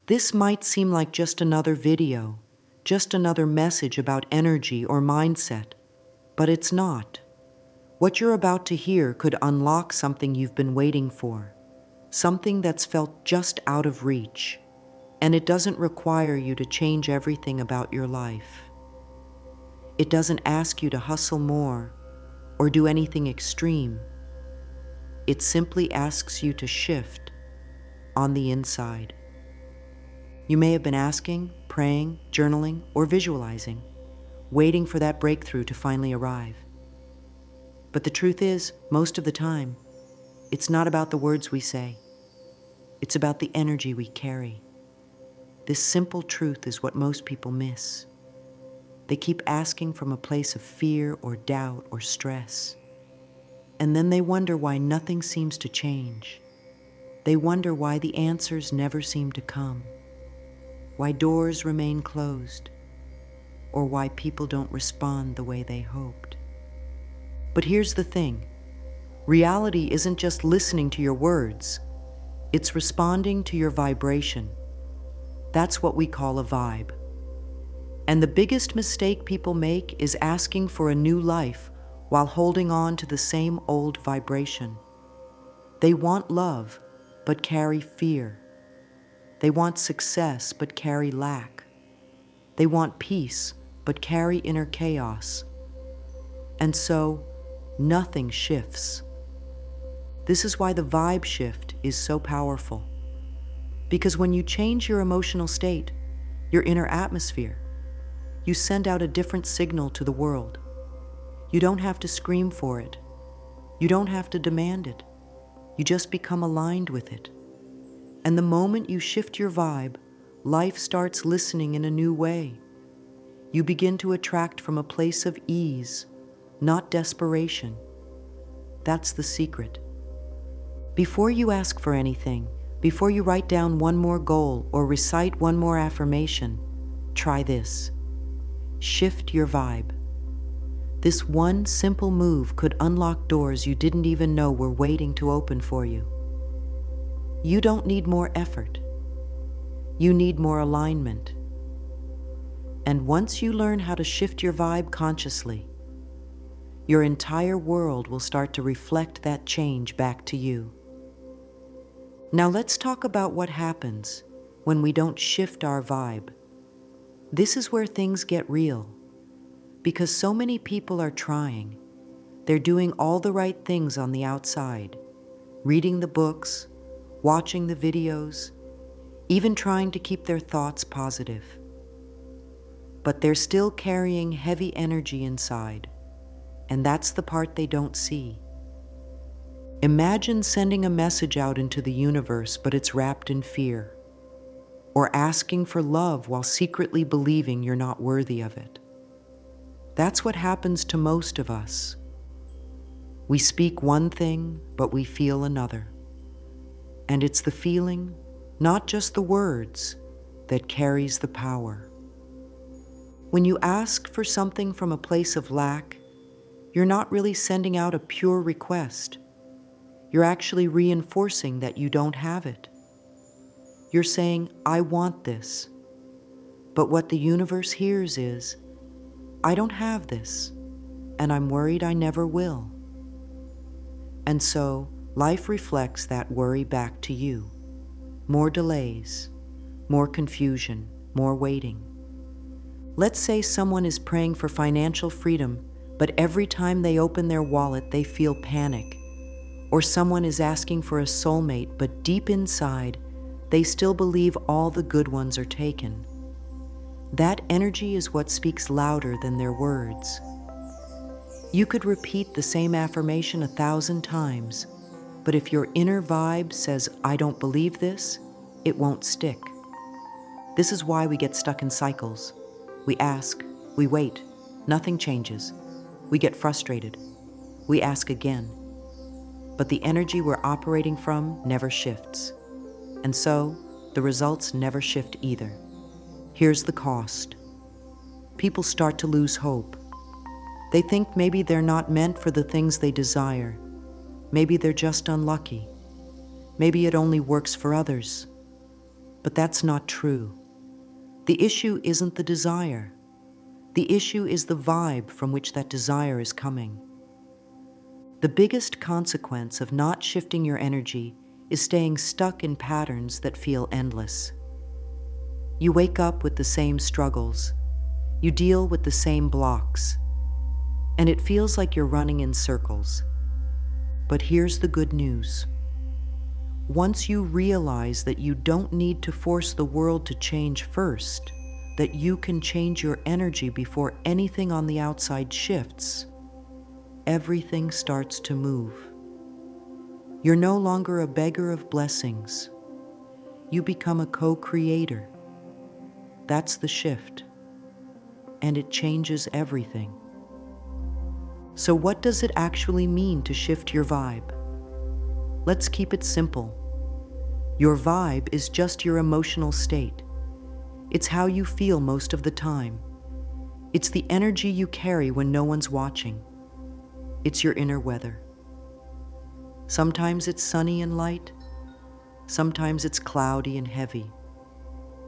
This might seem like just another video, just another message about energy or mindset, but it's not. What you're about to hear could unlock something you've been waiting for, something that's felt just out of reach, and it doesn't require you to change everything about your life. It doesn't ask you to hustle more or do anything extreme. It simply asks you to shift on the inside. You may have been asking, praying, journaling, or visualizing, waiting for that breakthrough to finally arrive. But the truth is, most of the time, it's not about the words we say. It's about the energy we carry. This simple truth is what most people miss. They keep asking from a place of fear or doubt or stress. And then they wonder why nothing seems to change. They wonder why the answers never seem to come, why doors remain closed, or why people don't respond the way they hoped. But here's the thing. Reality isn't just listening to your words. It's responding to your vibration. That's what we call a vibe. And the biggest mistake people make is asking for a new life while holding on to the same old vibration. They want love, but carry fear. They want success, but carry lack. They want peace, but carry inner chaos. And so, nothing shifts. This is why the vibe shift is so powerful. Because when you change your emotional state, your inner atmosphere, you send out a different signal to the world. You don't have to scream for it. You don't have to demand it. You just become aligned with it. And the moment you shift your vibe, life starts listening in a new way. You begin to attract from a place of ease, not desperation. That's the secret. Before you ask for anything, before you write down one more goal or recite one more affirmation, try this. Shift your vibe. This one simple move could unlock doors you didn't even know were waiting to open for you. You don't need more effort. You need more alignment. And once you learn how to shift your vibe consciously, your entire world will start to reflect that change back to you. Now let's talk about what happens when we don't shift our vibe. This is where things get real. Because so many people are trying. They're doing all the right things on the outside, reading the books, watching the videos, even trying to keep their thoughts positive. But they're still carrying heavy energy inside, and that's the part they don't see. Imagine sending a message out into the universe, but it's wrapped in fear, or asking for love while secretly believing you're not worthy of it. That's what happens to most of us. We speak one thing, but we feel another. And it's the feeling, not just the words, that carries the power. When you ask for something from a place of lack, you're not really sending out a pure request. You're actually reinforcing that you don't have it. You're saying, I want this. But what the universe hears is, I don't have this, and I'm worried I never will. And so, life reflects that worry back to you. More delays, more confusion, more waiting. Let's say someone is praying for financial freedom, but every time they open their wallet, they feel panic. Or someone is asking for a soulmate, but deep inside, they still believe all the good ones are taken. That energy is what speaks louder than their words. You could repeat the same affirmation 1,000 times, but if your inner vibe says, I don't believe this, it won't stick. This is why we get stuck in cycles. We ask, we wait, nothing changes. We get frustrated. We ask again. But the energy we're operating from never shifts. And so, the results never shift either. Here's the cost. People start to lose hope. They think maybe they're not meant for the things they desire. Maybe they're just unlucky. Maybe it only works for others. But that's not true. The issue isn't the desire. The issue is the vibe from which that desire is coming. The biggest consequence of not shifting your energy is staying stuck in patterns that feel endless. You wake up with the same struggles. You deal with the same blocks. And it feels like you're running in circles. But here's the good news. Once you realize that you don't need to force the world to change first, that you can change your energy before anything on the outside shifts, everything starts to move. You're no longer a beggar of blessings. You become a co-creator. That's the shift. And it changes everything. So what does it actually mean to shift your vibe? Let's keep it simple. Your vibe is just your emotional state. It's how you feel most of the time. It's the energy you carry when no one's watching. It's your inner weather. Sometimes it's sunny and light. Sometimes it's cloudy and heavy.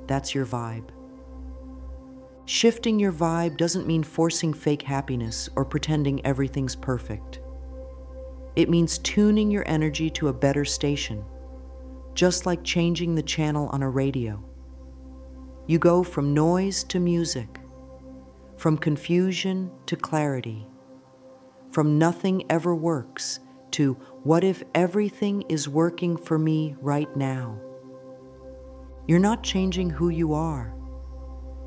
That's your vibe. Shifting your vibe doesn't mean forcing fake happiness or pretending everything's perfect. It means tuning your energy to a better station, just like changing the channel on a radio. You go from noise to music, from confusion to clarity, from nothing ever works to what if everything is working for me right now. You're not changing who you are.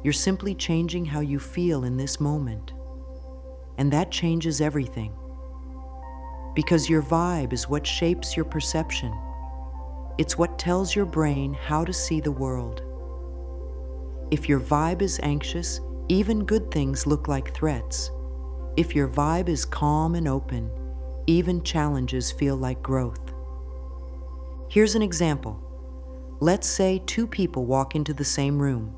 You're simply changing how you feel in this moment. And that changes everything. Because your vibe is what shapes your perception. It's what tells your brain how to see the world. If your vibe is anxious, even good things look like threats. If your vibe is calm and open, even challenges feel like growth. Here's an example. Let's say two people walk into the same room.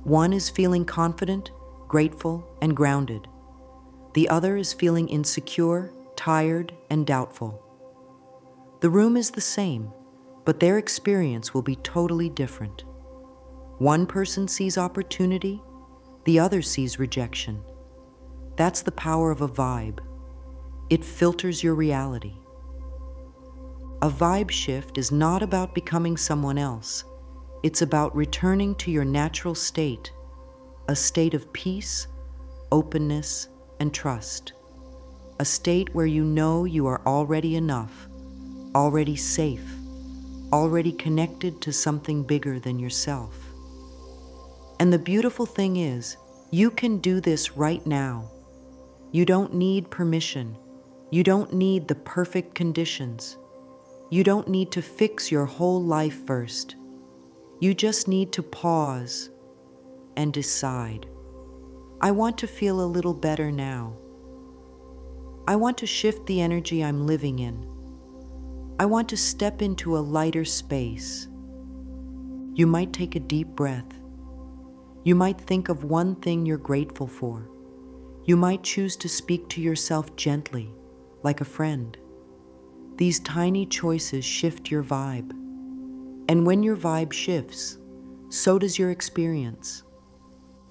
One is feeling confident, grateful, and grounded. The other is feeling insecure, tired, and doubtful. The room is the same, but their experience will be totally different. One person sees opportunity, the other sees rejection. That's the power of a vibe. It filters your reality. A vibe shift is not about becoming someone else. It's about returning to your natural state, a state of peace, openness, and trust. A state where you know you are already enough, already safe, already connected to something bigger than yourself. And the beautiful thing is, you can do this right now. You don't need permission. You don't need the perfect conditions. You don't need to fix your whole life first. You just need to pause and decide. I want to feel a little better now. I want to shift the energy I'm living in. I want to step into a lighter space. You might take a deep breath. You might think of one thing you're grateful for. You might choose to speak to yourself gently, like a friend. These tiny choices shift your vibe. And when your vibe shifts, so does your experience.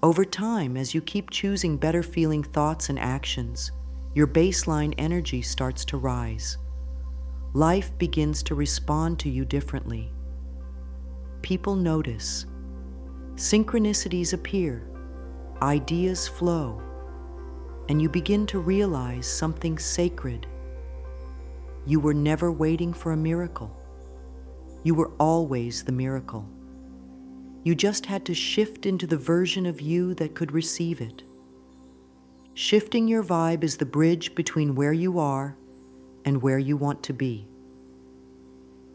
Over time, as you keep choosing better feeling thoughts and actions, your baseline energy starts to rise. Life begins to respond to you differently. People notice. Synchronicities appear. Ideas flow. And you begin to realize something sacred. You were never waiting for a miracle. You were always the miracle. You just had to shift into the version of you that could receive it. Shifting your vibe is the bridge between where you are and where you want to be.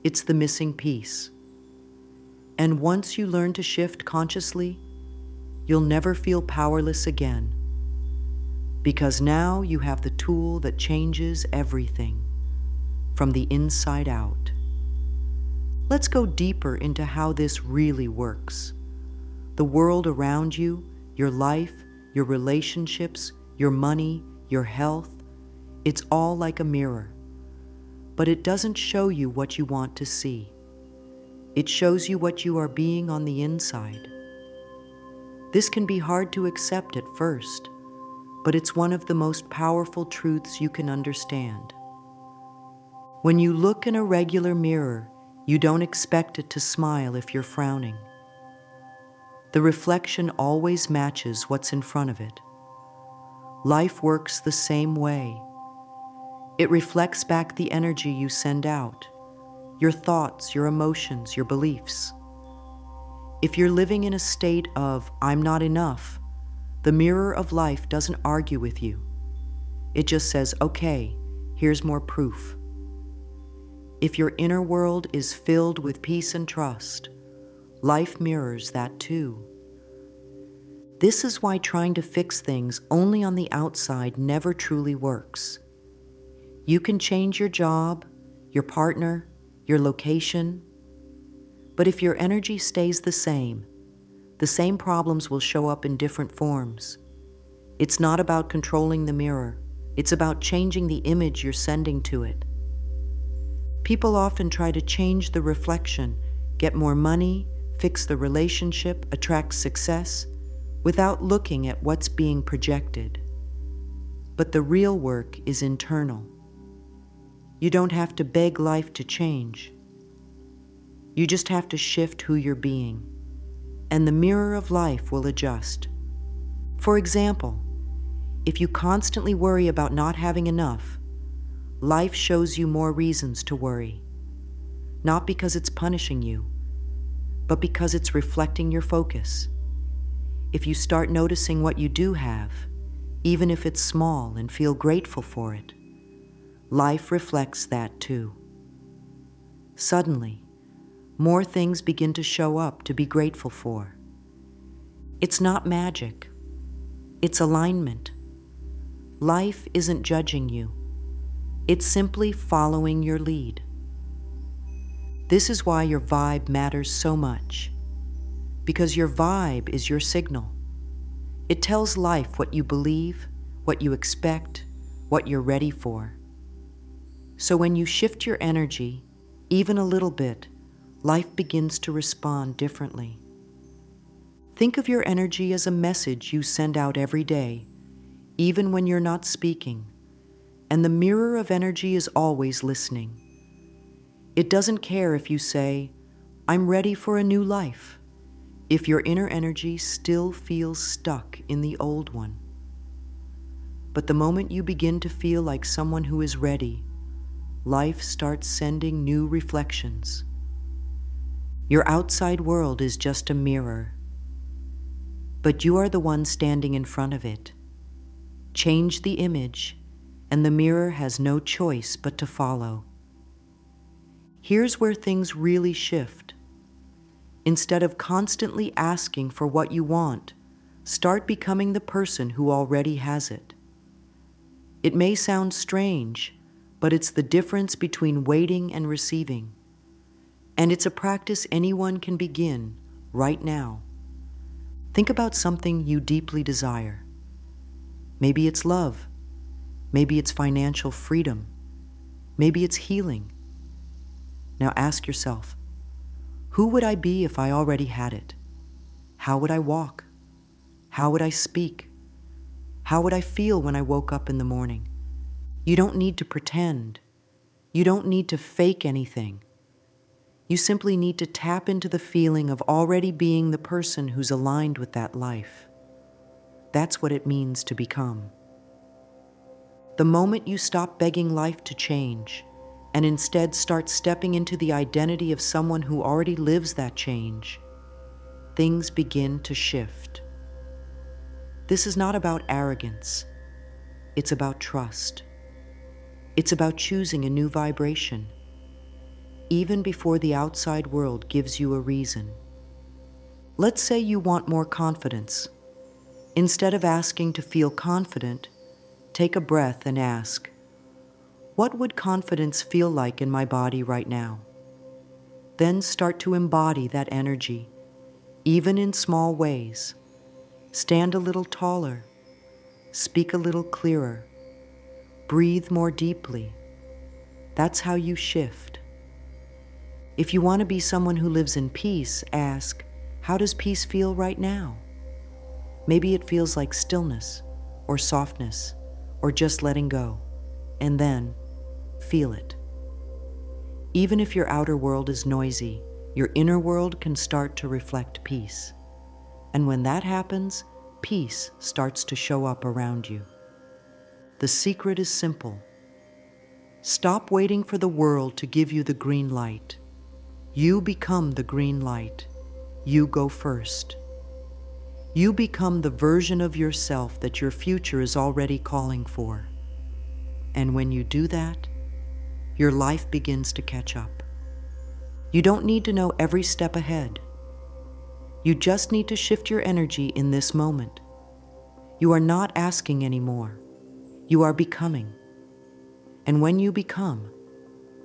It's the missing piece. And once you learn to shift consciously, you'll never feel powerless again. Because now you have the tool that changes everything, from the inside out. Let's go deeper into how this really works. The world around you, your life, your relationships, your money, your health, it's all like a mirror. But it doesn't show you what you want to see. It shows you what you are being on the inside. This can be hard to accept at first, but it's one of the most powerful truths you can understand. When you look in a regular mirror, you don't expect it to smile if you're frowning. The reflection always matches what's in front of it. Life works the same way. It reflects back the energy you send out, your thoughts, your emotions, your beliefs. If you're living in a state of, "I'm not enough," the mirror of life doesn't argue with you. It just says, "Okay, here's more proof." If your inner world is filled with peace and trust, life mirrors that too. This is why trying to fix things only on the outside never truly works. You can change your job, your partner, your location, but if your energy stays the same problems will show up in different forms. It's not about controlling the mirror, it's about changing the image you're sending to it. People often try to change the reflection, get more money, fix the relationship, attract success, without looking at what's being projected. But the real work is internal. You don't have to beg life to change. You just have to shift who you're being, and the mirror of life will adjust. For example, if you constantly worry about not having enough, life shows you more reasons to worry. Not because it's punishing you, but because it's reflecting your focus. If you start noticing what you do have, even if it's small, and feel grateful for it, life reflects that too. Suddenly, more things begin to show up to be grateful for. It's not magic. It's alignment. Life isn't judging you. It's simply following your lead. This is why your vibe matters so much. Because your vibe is your signal. It tells life what you believe, what you expect, what you're ready for. So when you shift your energy, even a little bit, life begins to respond differently. Think of your energy as a message you send out every day, even when you're not speaking, and the mirror of energy is always listening. It doesn't care if you say, "I'm ready for a new life," if your inner energy still feels stuck in the old one. But the moment you begin to feel like someone who is ready, life starts sending new reflections. Your outside world is just a mirror, but you are the one standing in front of it. Change the image, and the mirror has no choice but to follow. Here's where things really shift. Instead of constantly asking for what you want, start becoming the person who already has it. It may sound strange, but it's the difference between waiting and receiving. And it's a practice anyone can begin right now. Think about something you deeply desire. Maybe it's love. Maybe it's financial freedom. Maybe it's healing. Now ask yourself, who would I be if I already had it? How would I walk? How would I speak? How would I feel when I woke up in the morning? You don't need to pretend. You don't need to fake anything. You simply need to tap into the feeling of already being the person who's aligned with that life. That's what it means to become. The moment you stop begging life to change, and instead start stepping into the identity of someone who already lives that change, things begin to shift. This is not about arrogance. It's about trust. It's about choosing a new vibration, even before the outside world gives you a reason. Let's say you want more confidence. Instead of asking to feel confident, take a breath and ask, what would confidence feel like in my body right now? Then start to embody that energy, even in small ways. Stand a little taller, speak a little clearer, breathe more deeply. That's how you shift. If you want to be someone who lives in peace, ask, how does peace feel right now? Maybe it feels like stillness, or softness, or just letting go, and then feel it. Even if your outer world is noisy, your inner world can start to reflect peace. And when that happens, peace starts to show up around you. The secret is simple. Stop waiting for the world to give you the green light. You become the green light. You go first. You become the version of yourself that your future is already calling for. And when you do that, your life begins to catch up. You don't need to know every step ahead. You just need to shift your energy in this moment. You are not asking anymore. You are becoming. And when you become,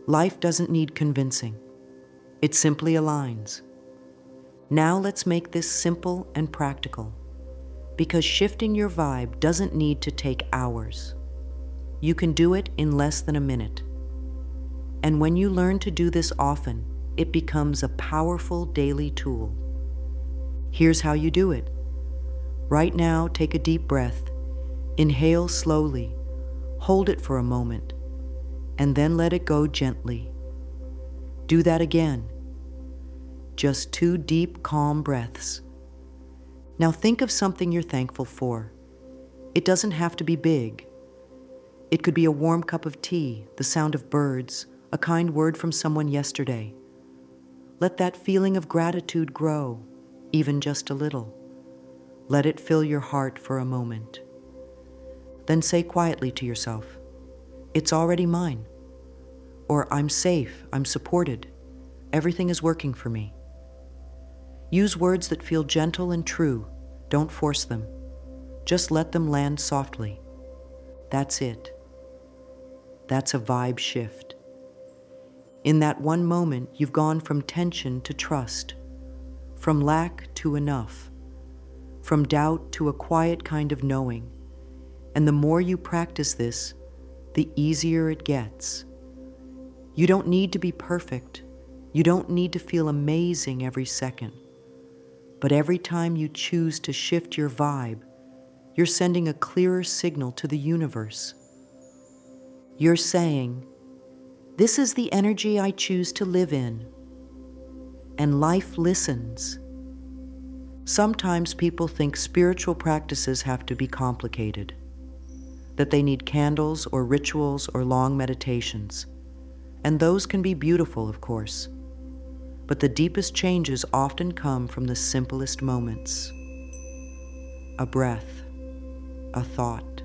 life doesn't need convincing. It simply aligns. Now let's make this simple and practical, because shifting your vibe doesn't need to take hours. You can do it in less than a minute. And when you learn to do this often, it becomes a powerful daily tool. Here's how you do it. Right now, take a deep breath. Inhale slowly. Hold it for a moment, and then let it go gently. Do that again. Just 2 deep, calm breaths. Now think of something you're thankful for. It doesn't have to be big. It could be a warm cup of tea, the sound of birds, a kind word from someone yesterday. Let that feeling of gratitude grow, even just a little. Let it fill your heart for a moment. Then say quietly to yourself, "It's already mine." Or, "I'm safe, I'm supported, everything is working for me." Use words that feel gentle and true. Don't force them. Just let them land softly. That's it. That's a vibe shift. In that one moment, you've gone from tension to trust, from lack to enough, from doubt to a quiet kind of knowing. And the more you practice this, the easier it gets. You don't need to be perfect. You don't need to feel amazing every second. But every time you choose to shift your vibe, you're sending a clearer signal to the universe. You're saying, "This is the energy I choose to live in." And life listens. Sometimes people think spiritual practices have to be complicated, that they need candles or rituals or long meditations. And those can be beautiful, of course. But the deepest changes often come from the simplest moments. A breath, a thought,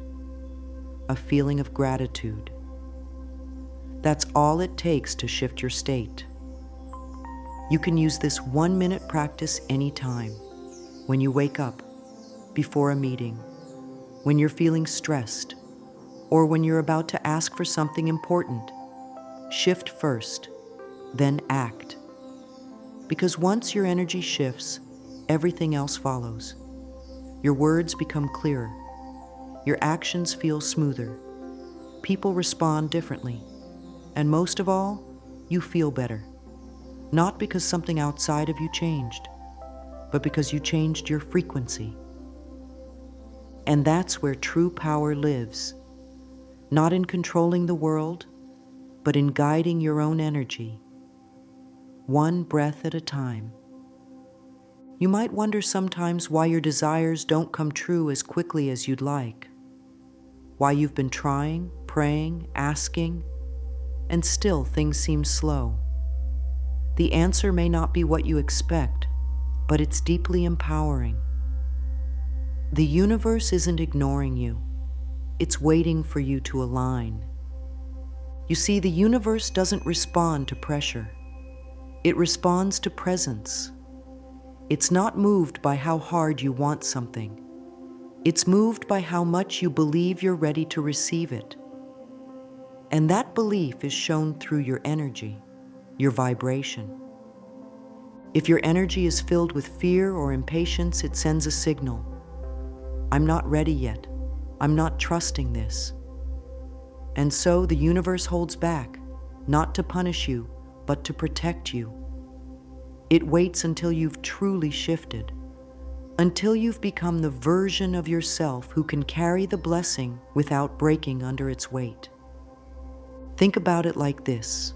a feeling of gratitude. That's all it takes to shift your state. You can use this 1-minute practice anytime. When you wake up, before a meeting, when you're feeling stressed, or when you're about to ask for something important. Shift first, then act. Because once your energy shifts, everything else follows. Your words become clearer. Your actions feel smoother. People respond differently. And most of all, you feel better. Not because something outside of you changed, but because you changed your frequency. And that's where true power lives. Not in controlling the world, but in guiding your own energy, one breath at a time. You might wonder sometimes why your desires don't come true as quickly as you'd like, why you've been trying, praying, asking, and still things seem slow. The answer may not be what you expect, but it's deeply empowering. The universe isn't ignoring you. It's waiting for you to align. You see, the universe doesn't respond to pressure. It responds to presence. It's not moved by how hard you want something. It's moved by how much you believe you're ready to receive it. And that belief is shown through your energy, your vibration. If your energy is filled with fear or impatience, it sends a signal. I'm not ready yet. I'm not trusting this. And so the universe holds back, not to punish you, but to protect you. It waits until you've truly shifted, until you've become the version of yourself who can carry the blessing without breaking under its weight. Think about it like this.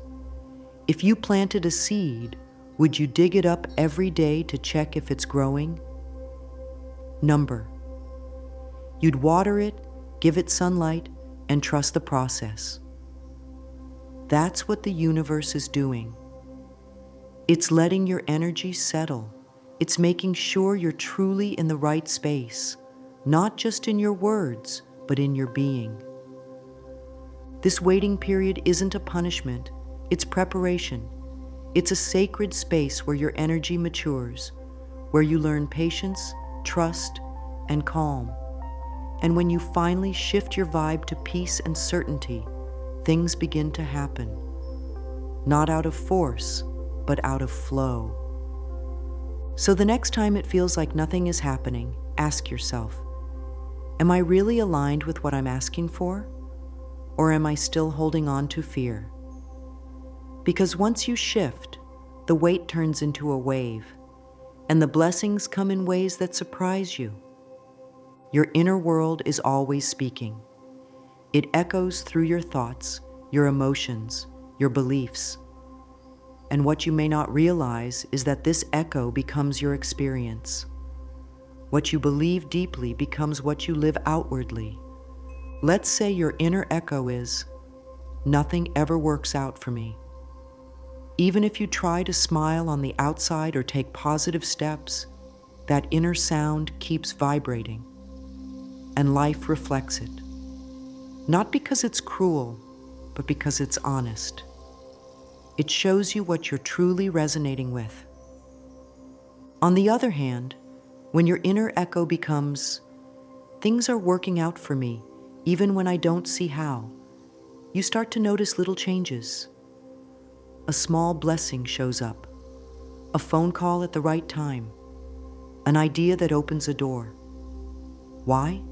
If you planted a seed, would you dig it up every day to check if it's growing? Number. You'd water it, give it sunlight, and trust the process. That's what the universe is doing. It's letting your energy settle. It's making sure you're truly in the right space, not just in your words, but in your being. This waiting period isn't a punishment, it's preparation. It's a sacred space where your energy matures, where you learn patience, trust, and calm. And when you finally shift your vibe to peace and certainty, things begin to happen. Not out of force, but out of flow. So the next time it feels like nothing is happening, ask yourself, am I really aligned with what I'm asking for? Or am I still holding on to fear? Because once you shift, the weight turns into a wave, and the blessings come in ways that surprise you. Your inner world is always speaking. It echoes through your thoughts, your emotions, your beliefs. And what you may not realize is that this echo becomes your experience. What you believe deeply becomes what you live outwardly. Let's say your inner echo is, nothing ever works out for me. Even if you try to smile on the outside or take positive steps, that inner sound keeps vibrating, and life reflects it. Not because it's cruel, but because it's honest. It shows you what you're truly resonating with. On the other hand, when your inner echo becomes, things are working out for me, even when I don't see how, you start to notice little changes. A small blessing shows up, a phone call at the right time, an idea that opens a door. Why?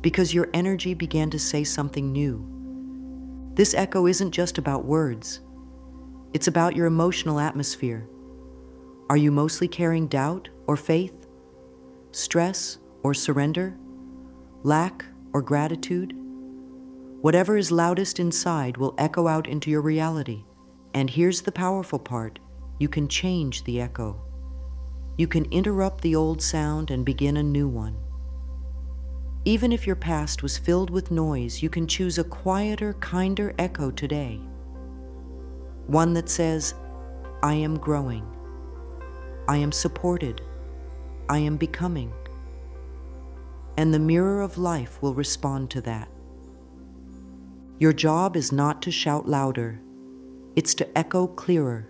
Because your energy began to say something new. This echo isn't just about words. It's about your emotional atmosphere. Are you mostly carrying doubt or faith? Stress or surrender? Lack or gratitude? Whatever is loudest inside will echo out into your reality. And here's the powerful part. You can change the echo. You can interrupt the old sound and begin a new one. Even if your past was filled with noise, you can choose a quieter, kinder echo today. One that says, I am growing. I am supported. I am becoming. And the mirror of life will respond to that. Your job is not to shout louder. It's to echo clearer.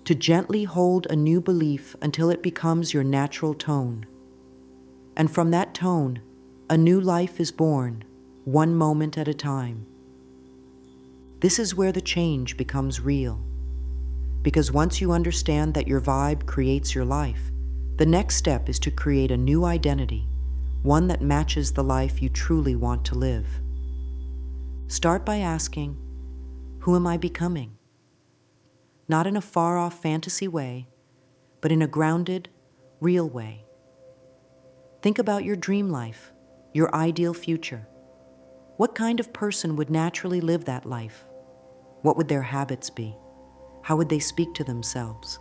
To gently hold a new belief until it becomes your natural tone. And from that tone, a new life is born, one moment at a time. This is where the change becomes real. Because once you understand that your vibe creates your life, the next step is to create a new identity, one that matches the life you truly want to live. Start by asking, who am I becoming? Not in a far-off fantasy way, but in a grounded, real way. Think about your dream life, your ideal future. What kind of person would naturally live that life? What would their habits be? How would they speak to themselves?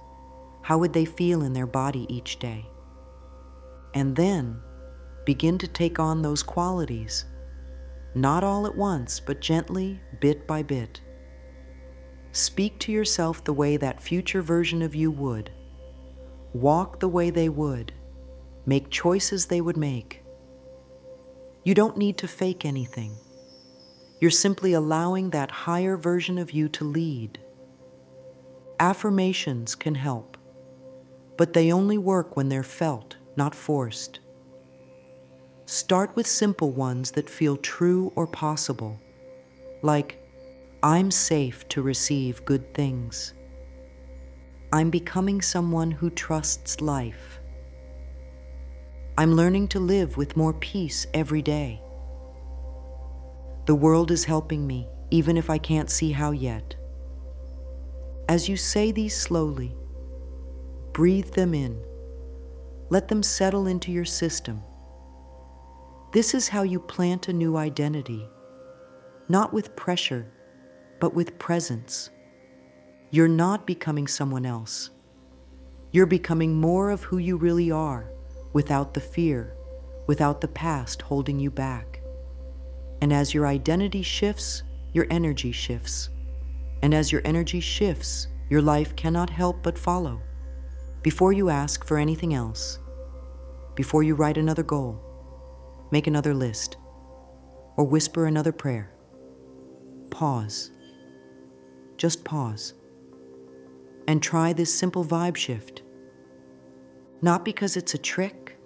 How would they feel in their body each day? And then, begin to take on those qualities, not all at once, but gently, bit by bit. Speak to yourself the way that future version of you would. Walk the way they would. Make choices they would make. You don't need to fake anything. You're simply allowing that higher version of you to lead. Affirmations can help, but they only work when they're felt, not forced. Start with simple ones that feel true or possible, like, I'm safe to receive good things. I'm becoming someone who trusts life. I'm learning to live with more peace every day. The world is helping me, even if I can't see how yet. As you say these slowly, Breathe them in. Let them settle into your system. This is how you plant a new identity, not with pressure, but with presence. You're not becoming someone else. You're becoming more of who you really are, without the fear, without the past holding you back. And as your identity shifts, your energy shifts. And as your energy shifts, your life cannot help but follow. Before you ask for anything else, before you write another goal, make another list, or whisper another prayer, pause. Just pause. And try this simple vibe shift. Not because it's a trick,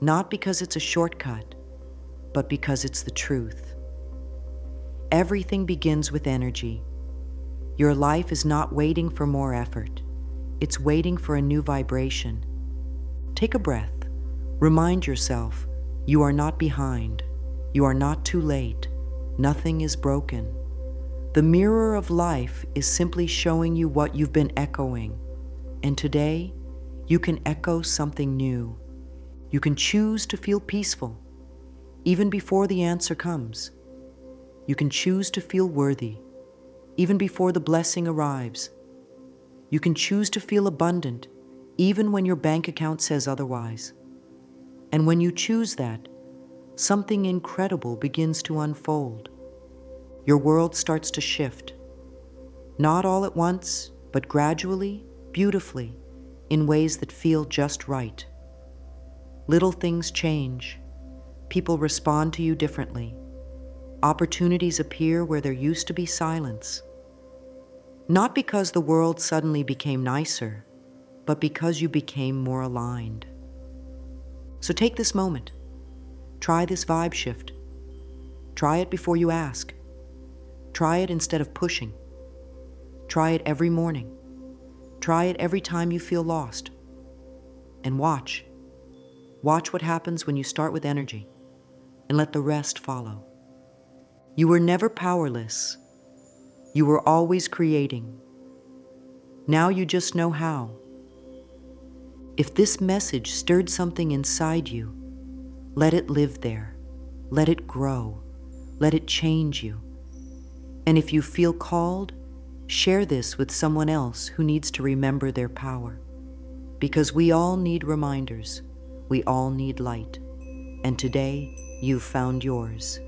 not because it's a shortcut, but because it's the truth. Everything begins with energy. Your life is not waiting for more effort. It's waiting for a new vibration. Take a breath. Remind yourself, you are not behind. You are not too late. Nothing is broken. The mirror of life is simply showing you what you've been echoing. And today, you can echo something new. You can choose to feel peaceful, even before the answer comes. You can choose to feel worthy, even before the blessing arrives. You can choose to feel abundant, even when your bank account says otherwise. And when you choose that, something incredible begins to unfold. Your world starts to shift. Not all at once, but gradually, beautifully, in ways that feel just right. Little things change. People respond to you differently. Opportunities appear where there used to be silence. Not because the world suddenly became nicer, but because you became more aligned. So take this moment. Try this vibe shift. Try it before you ask. Try it instead of pushing. Try it every morning. Try it every time you feel lost. And watch. Watch what happens when you start with energy and let the rest follow. You were never powerless. You were always creating. Now you just know how. If this message stirred something inside you, let it live there. Let it grow. Let it change you. And if you feel called, share this with someone else who needs to remember their power. Because we all need reminders. We all need light. And today, you've found yours.